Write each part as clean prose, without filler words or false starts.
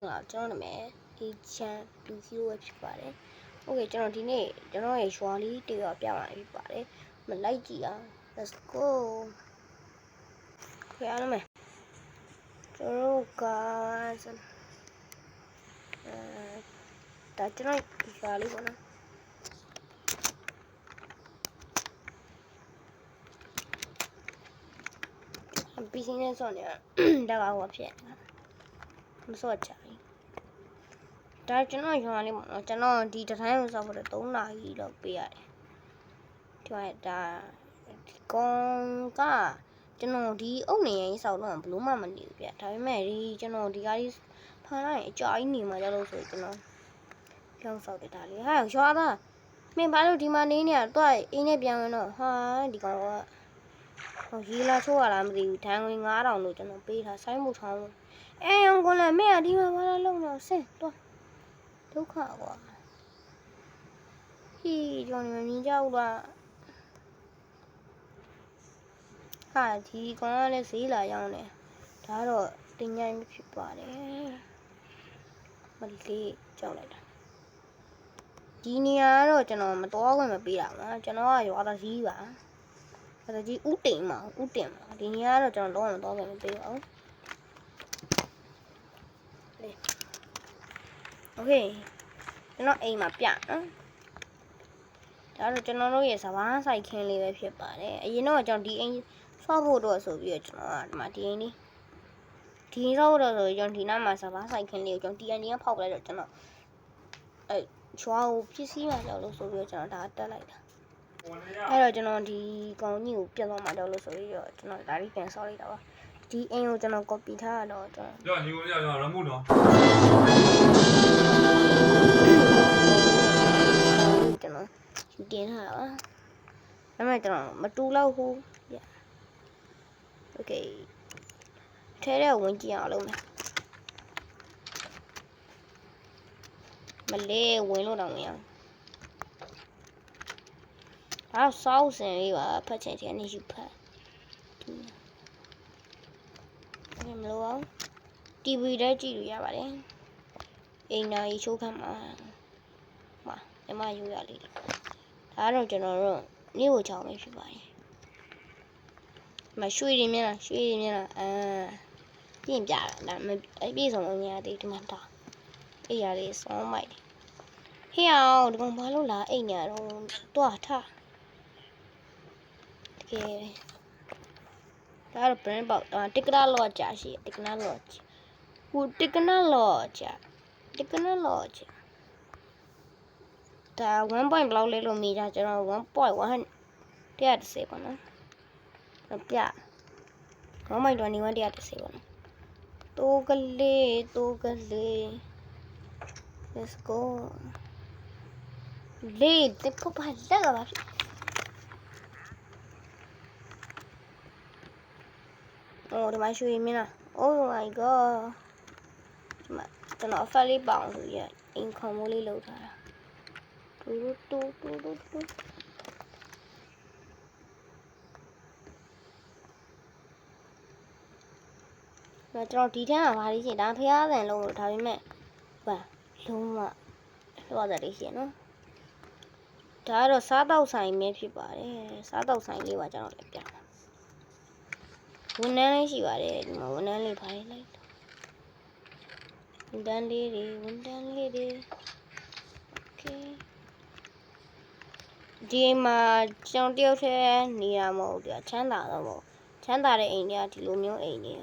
ကျွန်တော်နာမည်အေချန်2 0ဖြစ်ပါတယ်။ Okay ကျွန်တော်ဒီနေ့ကျွန်တော်ရဲ့ရွာလေးတရွာပြပါမယ်ဖြစ်ပါတယ်။မလိုက်ကြည့်အောင် Let's go ခရမ်းမယ်ကျွန်တော်ကဒါကျွန်တော်ရွာလေးပေါ့နော်ပြီးစင်းနေစောနေဒါကဟောဖြစ်မစောချင်ဒါကျွန်တော်ရွာလေးပေါ့နော်ကျွန်တော်ဒီတထိုင်းကိုစောက်ဖို့3နာရီတော့ပေးရတယ်ဒီမှာဒါကောင်ကကျွန်တော်ဒီအုပ်နေရင်စောက်တော့ဘလို့မှမနေဘူးဗျဒါပေမဲ့ဒီကျွန်တော်ဒီကားလေးဖန်လိုက်အကြာကြီးနေမှာကြလို့ဆိုကျွန်တော်ပြောင်းစောက်တယ်ဒါလေးဟာရွာသားမင်းဘာလို့ဒီမှာနေနေရတော့အင်းနဲ့ပြန်ဝင်တော့ဟာဒီကောင်ကရေလာချိုးရလားမသိဘူးထိုင်းဝင်9000လို့ကျွန်တော်ပေးထားဆိုင်းမှုထောင်းလို့အောင်ကလည်းမင်းကဒီမှာဘာလာလုံးတော့ဆင်းတော့ဒုက္ခကွာဟီးကျွန်တော်မြင်ကြဘူးလားဟာဒီကောင်ကလည်းဈေးလာရောက်နေဒါတော့တင်ញိုင်းဖြစ်ပါတယ်မလေးကြောက်လိုက်တာဒီနေရာကတော့ကျွန်တော်မတော်ခွင့်မပေးတာပါကျွန်တော်ကရွာသားကြီးပါရွာသားကြီးဥတင်မှာဒီနေရာကတော့ကျွန်တော်တော့မတော်ခွင့်မပေးပါဘူးโอเคကျွန်တော်အိမ်မှာပြနော်ဒါတော့ကျွန်တော်တို့ရဲ့စဘာဆိုင်ခင်းလေးပဲဖြစ်ပါတယ်အရင်တော့ကျွန်တော်ဒီအိမ်ဆောက်ဖို့တော့ဆိုပြီးတော့ကျွန်တော်ကဒီမှာဒီအိမ်လေးဒီဆောက်ဖို့တော့ဆိုကျွန်တော်ဒီနားမှာစဘာဆိုင်ခင်းလေးကိုကျွန်တော် TNT ကဖောက်လိုက်တော့ကျွန်တော်ချွားကိုဖြစ်စည်းမှာကြောက်လို့ဆိုပြီးတော့ကျွန်တော်ဒါတက်လိုက်တာအဲ့တော့ကျွန်တော်ဒီကောင်ကြီးကိုပြတ်သွားမှာကြောက်လို့ဆိုပြီးတော့ကျွန်တော်ဒါလေးပြန်ဆောက်လိုက်တာပါဒီအိမ်ကိုကျွန်တော် copy ထားတော့ကျွန်တော်ညီကိုရရမှုနော်ကျွန်တော်တင်ထားတာပါဒါပေမဲ့ကျွန်တော်မတူတော့ဘူးโอเคထဲထဲဝင်ကြည့်အောင်လုပ်မယ်မလေးဝင်လို့တော့မရဒါစောက်စင်လေးပါဖတ်ချင်ချင်နေယူဖတ်မလို့အောင် TV ထဲကြည့်လို့ရပါတယ်အိမ်နာရီချိုးခန့်မှာဒီမှာယူရလေးဒါတော့ကျွန်တော်တို့နေ့ကိုချောင်းပဲဖြစ်ပါတယ်မရွှေရင်းမြလားပြင်ပြတာဒါအပြည့်စုံလို့ရသေးဒီမှာတော့အိမ်ရလေးစောင်းမိုက်ဟေ့အောင်ဒီကောင်ဘာလို့လာအိမ်ညာတော့တွားထားတကယ်ဒါတော့ brand ပေါက်တစ်ကနာလော့ကြာရှိတစ်ကနာလော့ဟိုတစ်ကနာလော့ကြာဒါ1 point ဘလောက်လဲလို့မိတာကျွန်တော် 1.1 130ပေါ့နော်ပြ1.21 130ပေါ့နော်တိုးကလေး let's go လေးတက်ဖို့ပါလက်ကပါဒီမှာရွှေမင်းလား oh my god ဒီမှာကျွန်တော် file လေးပေါအောင်ဆိုရအင်ခွန်မိုးလေးလောက်ထားတာတူကျွန်တော်ဒီထက်ကဘာလေးရှင်ဒါဖျားဆန်လုံးလို့ဒါပေမဲ့ဟာလုံးဝလောက်ရတယ်ရှင်နော်ဒါကတော့စားတောက်ဆိုင်ပဲဖြစ်ပါတယ်စားတောက်ဆိုင်လေးပါကျွန်တော်လည်းပြပါဝန်ထမ်းလေးရှိပါတယ်ဒီမှာဝန်ထမ်းလေးပါလိုက်ဝန်ထမ်းလေးတွေโอเคဒီမှာကျွန်တော်တယောက်တည်းနေရမဟုတ်ဘူးချမ်းသာတော့မဟုတ်ချမ်းသာတဲ့အိမ်တွေကဒီလိုမျိုးအိမ်တွေ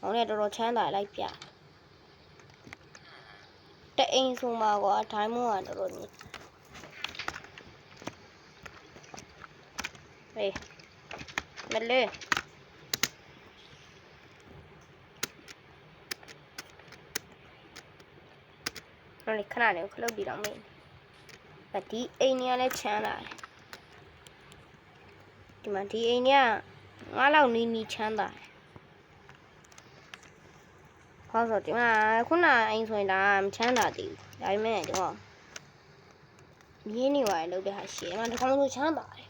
ဟောင်းနဲ့တော်တော်ချမ်းသာလိုက်ပြတအိမ်ဆိုမှာကွာဒိုင်းမွန်ကတော်တော်ကြီးဟေးမလေးခဏလေးခလုတ်ပြီးတော့မင်းဒီအိမ်ကြီးကလည်းချမ်းသာတယ်ဒီမှာဒီအိမ်ကြီးက9လောက်နီးချမ်းသာတယ်ဟောဆိုဒီမှာခုနအိမ်ဆိုရင်ဒါမချမ်းသာသေးဘူးဒါပေမဲ့ဒီတော့မြင်းနေပါတယ်လုပ်တဲ့ဟာရှည်မှာဒီကောင်ဆိုချမ်းသာတယ်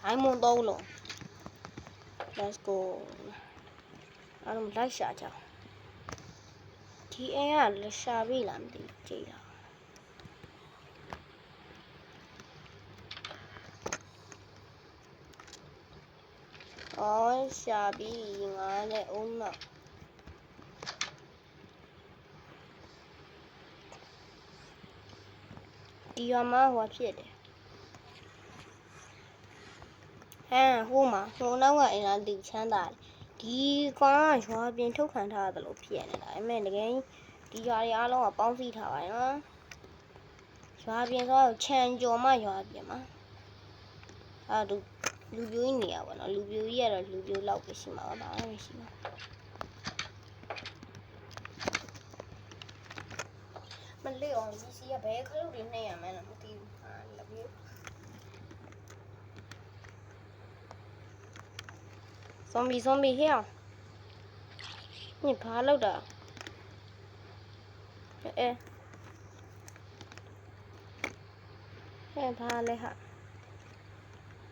အိုင်မွန်3လုံး let's go အားလုံးလိုက်ရှာကြ ဒီအိမ်ကလည်းရှာပြီလားမသိဘူးကြည့်ရအောင်ဩရှာပြီငါနဲ့အုံးတော့ဒီရွာမှာဟောဖြစ်တယ်ဟိုမှာဟိုနောက်ကအိမ်ကလူချမ်းသာတယ်ဒီကောင်ကရွာပြင်ထုတ်ခံထားရတယ်လို့ဖြစ်နေတာဒါပေမဲ့တကယ်ဒီရွာတွေအားလုံးကပေါင်းစည်းထားပါနော်ရွာပြင်ဆိုတော့ခြံကျော်မှရွာပြင်မှာလူပြိုကြီးနေရပါတော့လူပြိုကြီးကတော့လူပြိုလောက်ပဲရှိမှာပါဘာမှမရှိမှာမလေးအောင်ဒီစီကဘယ်ခလုတ်တွေနှိမ့်ရမှန်းတော့မသိဘူးဟာလက်ပြိုဇွန်ဘီဟဲ့အောင်ညဘာလောက်တာဘာလဲဟာ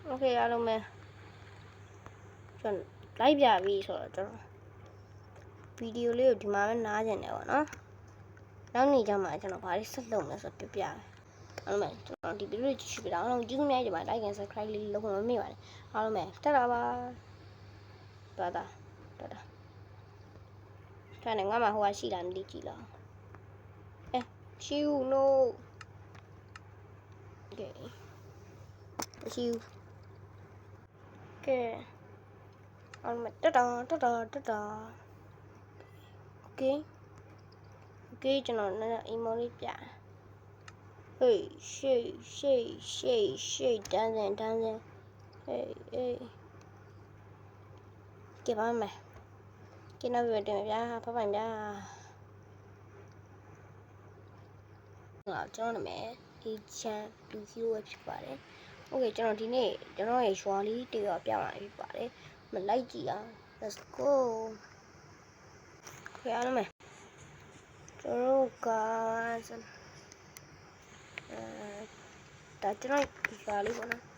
โอเคအားလုံးပဲကျွန်တော်လိုက်ပြပြီဆိုတော့ကျွန်တော်ဗီဒီယိုလေးကိုဒီမှာပဲနားကျင်တယ်ပေါ့နော်နောက်နေ့ကျမှကျွန်တော်ဘာတွေဆက်လုပ်မလဲဆိုတော့ပြပြမယ်အားလုံးပဲကျွန်တော်ဒီဗီဒီယိုကြည့်ရှုပြတာအားလုံးကျေးဇူးများကြီးပါ like and subscribe လေးလုပ်ဖို့မမေ့ပါနဲ့အားလုံးပဲတက်တာပါတာထားနေငါမှဟိုကရှိလားမသိကြည့်လားရှိဦး no okay ရှိဦးကဲအားလုံးတက်တာโอเคကျွန်တော်လည်းအီမိုလေးပြဟေးရှေ့တန်းစင်ဟေးကြည့်ပါမယ်ကျင်းတော့ပြတယ်ဗျာဖဖိုင်ဗျာကျွန်တော်နာမည်အေချန်ပီစီဝက်ဖြစ်ပါတယ်โอเคကျွန်တော်ဒီနေ့ကျွန်တော်ရဲ့ရွာလေးတရောပြမှာဖြစ်ပါတယ်မလိုက်ကြည့်အောင် let's go ကြည့်ရမယ်ကျွန်တော်ကဒါကျွန်တော်ဒီရွာလေးပေါ့နော်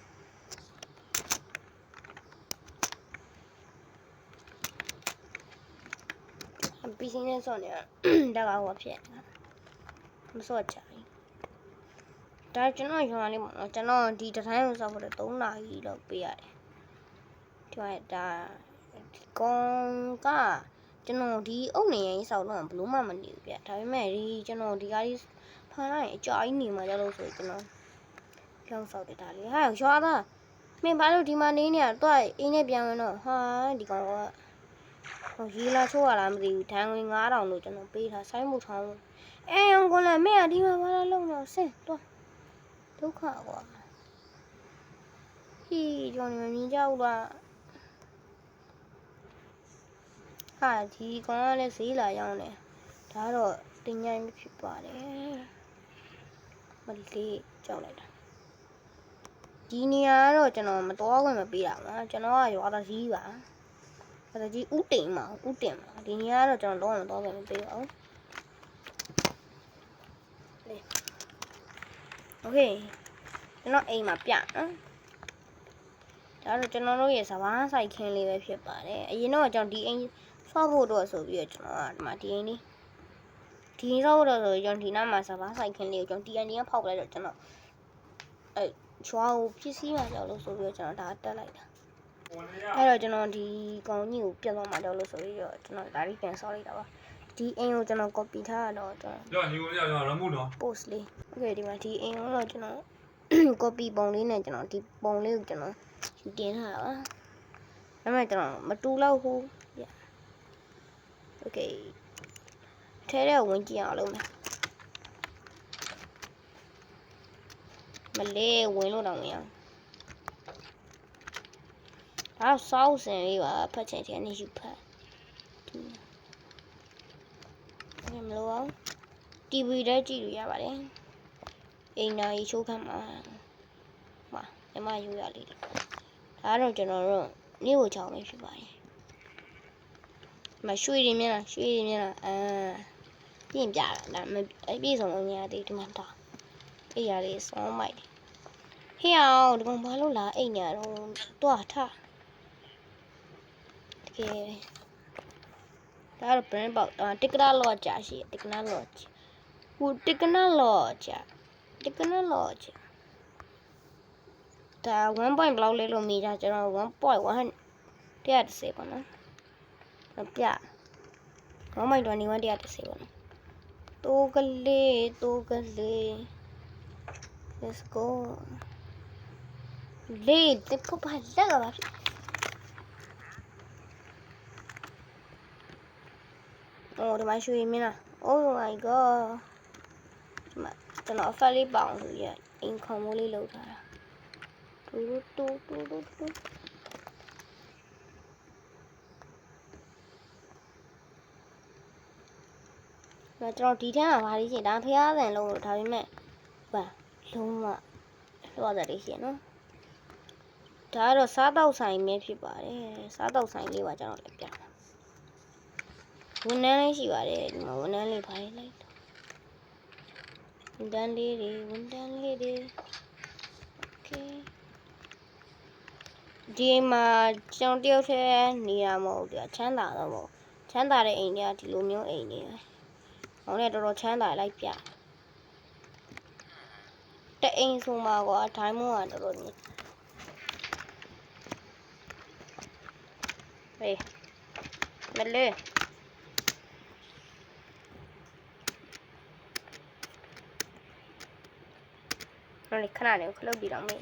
ပြီးစင်းနေစောနေဒါကဟောဖြစ်မစောချင်ဒါကျွန်တော်ရွာလေးပေါ့နော်ကျွန်တော်ဒီတထိုင်းကိုစောက်ဖို့3နာရီလောက်ပေးရတယ်ဒီမှာဒါကောင်ကကျွန်တော်ဒီအုတ်နေရင်စောက်တော့ဘလို့မှမနေဘူးဗျဒါပေမဲ့ဒီကျွန်တော်ဒီကားလေးဖန်လိုက်အကြာကြီးနေမှာကြလို့ဆိုကျွန်တော်ကြောက်စောက်တယ်ဒါလေးဟာရွာသားမင်းဘာလို့ဒီမှာနေနေရတော့အင်းနဲ့ပြန်ဝင်တော့ဟာဒီကောင်ကရေလာချိုးရလားမသိဘူးဒဏ်ငွေ9000လို့ကျွန်တော်ပေးထားဆိုင်းမှုထောင်းအောင်ကလည်းမင်းကဒီမှာဘာလာလုံးတော့ဆင်းတော့ဒုက္ခကွာဟီးကျွန်တော်မြင်ကြဘူးလားဟာဒီကောင်ကလည်းဈေးလာရောက်နေဒါတော့တင်ញိုင်းဖြစ်ပါတယ်မလေးကြောက်လိုက်တာဒီနေရာကတော့ကျွန်တော်မတော်ခွင့်မပေးတာပါကျွန်တော်ကရွာသားကြီးပါဒါကြီးဥတင်မှာဒီနေရာကတော့ကျွန်တော်တော့မပေးပါဘူးโอเคကျွန်တော်အိမ်မှာပြနော်ဒါတော့ကျွန်တော်တို့ရဲ့စဘာဆိုင်ခင်းလေးပဲဖြစ်ပါတယ်အရင်တော့ကျွန်တော်ဒီအိမ်ဆောက်ဖို့တော့ဆိုပြီးတော့ကျွန်တော်ကဒီမှာဒီအိမ်လေးဒီဆောက်ဖို့တော့ဆိုကျွန်တော်ဒီနားမှာစဘာဆိုင်ခင်းလေးကိုကျွန်တော် TNT ကဖောက်လိုက်တော့ကျွန်တော်ချွားကိုဖြစ်စီးမှကြောက်လို့ဆိုပြီးတော့ကျွန်တော်ဒါတက်လိုက်တာအဲ့တော့ကျွန်တော်ဒီကောင်ကြီးကိုပြတ်သွားမှကြောက်လို့ဆိုပြီးတော့ကျွန်တော်ဒါလေးပြန်ဆောက်လိုက်တာပါဒီအိမ်ကိုကျွန်တော် copy ထားရတော့ကျွန်တော်ညီကိုရမှုနော် post လေး okay ဒီမှာဒီအိမ်ကိုတော့ကျွန်တော် copy ပုံလေးနဲ့ကျွန်တော်ဒီပုံလေးကိုကျွန်တော်တင်ထားတာပါဒါပေမဲ့ကျွန်တော်မတူတော့ဘူး okay ထဲထဲဝင်ကြည့်အောင်လုပ်မယ်မလေးဝင်လို့တော့မရအောင်ဒါစောက်စင်လေးပါဖတ်ချင်နေယူဖတ်မလို့အောင် TV ထဲကြည့်လို့ရပါတယ်အိမ်နာရီချိုးခန့်မှာညီမယူရလေးဒါတော့ကျွန်တော်တို့နေ့ကိုချောင်းလေးဖြစ်ပါတယ်မရွှေရင်းမြလားပြင်ပြတာလားအပြည့်စုံလို့ညသေးဒီမှာတော့အိမ်ရလေးစောင်းမိုက်ဟေ့အောင်ဒီကောင်ဘာလို့လာအိမ်ညာတော့တွားထားတကယ် ဒါကတော့ brand ပေါက်တစ်ကနာလော့ကြာရှိတစ်ကနာလော့ဟိုတစ်ကနာလော့ကြာတစ်ကနာလော့ကြာဒါ1 point ဘလောက်လဲလို့မိကြကျွန်တော်1.1 130ပေါ့နော်ပြ1.21 130ပေါ့နော်တိုးကလေး let's go လေးတစ်ဖက်ပါလက်ကပါ哦，这蛮属于咩啦 ？Oh my god！ 这蛮，ကျွန်တော် effect လေးပေါအောင်ဆိုရ income မိုးလေးလောက်ထားတာ။တူတူ။ဒါကျွန်တော်ဒီထက်ကဘာလေးရှင်ဒါဖျားဆန်လုံးလို့ဒါပေမဲ့ဘာလုံးဝလွှတ်ရတဲ့ရှင်နော်။ဒါကတော့စားတော့ဆိုင်ပဲဖြစ်ပါတယ်။စားတော့ဆိုင်လေးပါကျွန်တော်လည်းပြမှာ။ဝန်ထမ်းလေးရှိပါတယ်ဒီမှာဝန်ထမ်းလေးဖိုင်လိုက်ဝန်ထမ်းလေးတွေ okay ဒီမှာကျွန်တော်တယောက်တည်းနေရမဟုတ်ဘူးချမ်းသာတော့မဟုတ်ချမ်းသာတဲ့အိမ်တွေကဒီလိုမျိုးအိမ်တွေပဲဟောင်းနဲ့တော်တော်ချမ်းသာလိုက်ပြတအိမ်ဆိုမှာကွာဒိုင်းမွန်ကတော်တော်ကြီးဟေးမလေးခဏလေးခလုတ်ပြီးတော့မေး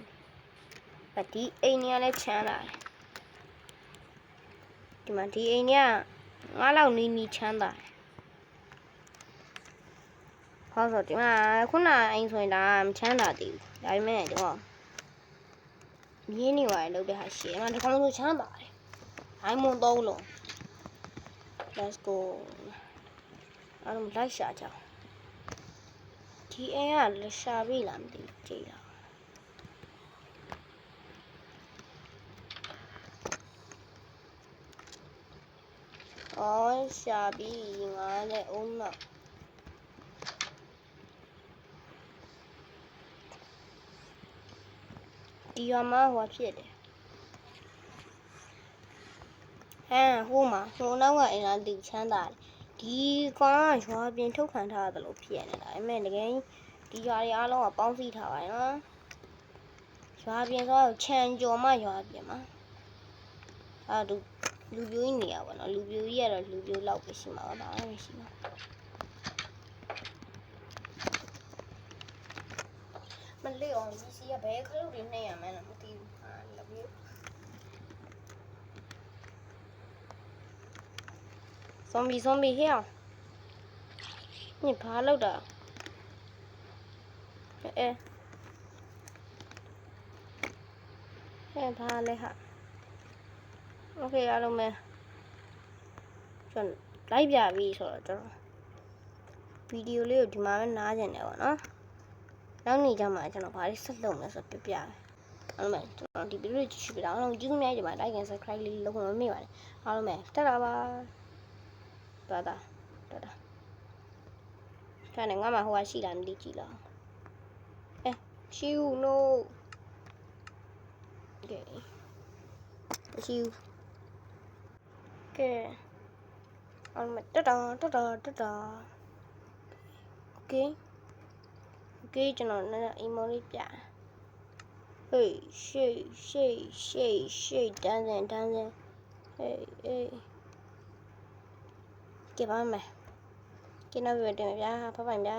ဒီအိမ်ကြီးကလည်းချမ်းသာတယ်ဒီမှာဒီအိမ်ကြီးကငါးလောက်နီးချမ်းသာတယ်ဟောဆိုဒီမှာခုနအိမ်ဆိုရင်ဒါမချမ်းသာသေးဘူးဒါပေမဲ့ဒီမှာမြင်းနေပါလေလုပ်တဲ့ဟာရှည်ငါဒီကောင်ဆိုချမ်းသာတယ်အိုင်မွန်3လုံး let's go အားလုံးလိုက်ရှာကြအောင်ဒီအိမ်ကလည်းရှာပြီလားမသိကြည့်ရအောင်ရှာပြီငါလည်းအုံးတော့ဒီရမဟောဖြစ်တယ်ဟိုမှာဟိုနောက်ကအိမ်ကဒီချမ်းသာတယ်ဒီကောင်ကရွာပြင်ထုတ်ခံထားရတယ်လို့ဖြစ်နေတာဒါပေမဲ့တကယ်ဒီရွာတွေအားလုံးကပေါင်းစည်းထားပါတယ်နော်ရွာပြင်ဆိုတော့ခြံကျော်မှရွာပြင်မှာလူပြိုကြီးနေရပါတော့လူပြိုကြီးကတော့လူပြိုလောက်ပဲရှိမှာပါဘာမှမရှိပါမလေးအောင်ဒီစီကဘယ်ခလုတ်တွေနှိမ့်ရမှန်းမသိဘူးလပြိုzombie ဟဲ့ညဘာလောက်တာဟဲ့ဘာလဲဟာโอเคအားလုံးပဲကျွန်တော်လိုက်ပြပြီဆိုတော့ကျွန်တော်ဗီဒီယိုလေးကိုဒီမှာပဲနားကျင်တယ်ပေါ့နော်နောက်နေ့ကျမှကျွန်တော်ဘာလေးဆက်လုပ်မလဲဆိုပြပြအားလုံးပဲကျွန်တော်ဒီဗီဒီယိုလေးကြည့်ရှုပြတာအားလုံးကျေးဇူးများကြီးပါ like and subscribe လေးလုပ်ဖို့မမေ့ပါနဲ့အားလုံးပဲတက်တာပါတာခါနဲ့ငါမှဟိုကရှိလားမသိကြည့်လားရှိဦး no okay ရှိဦးကဲအောင်မတက်တာ okay ကျွန်တော်လည်းအီမိုလေးပြဟေးရှေ့တန်းစင်ဟေးကြည့်ပါမယ်ကျင်းတော့ပြန်ဗျာဖဖိုင်ဗျာ